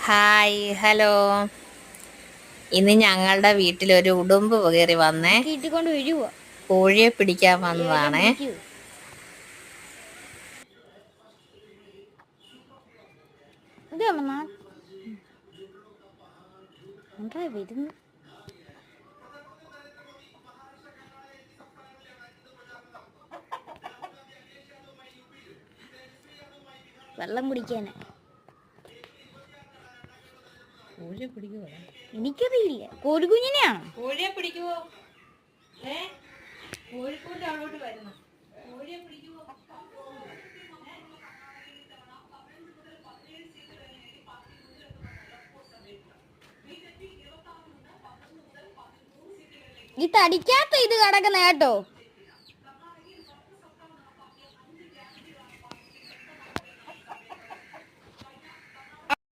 Hi hello. ഇന്ന് ഞങ്ങളുടെ വീട്ടിലൊരു ഉടുമ്പ് കയറി വന്നേ. കീട്ടിക്കൊണ്ട് വീഴുവോ? കോഴിയെ പിടിക്കാൻ വന്നതാണേ. വരുന്നു. വെള്ളം കുടിക്കാന് കോഴിയെ പിടിക്കുവോ? എനിക്കറിയില്ല. കോഴിക്കുഞ്ഞിനെയാണോ? കോഴിയെ പിടിക്കുവോ? കോഴിക്കൂട്ട് അവിടോട്ട് വരുന്നു. കോഴിയെ പിടിക്കുവോ? ഈ തടിക്കാത്ത ഇത് കിടക്കുന്ന കേട്ടോ.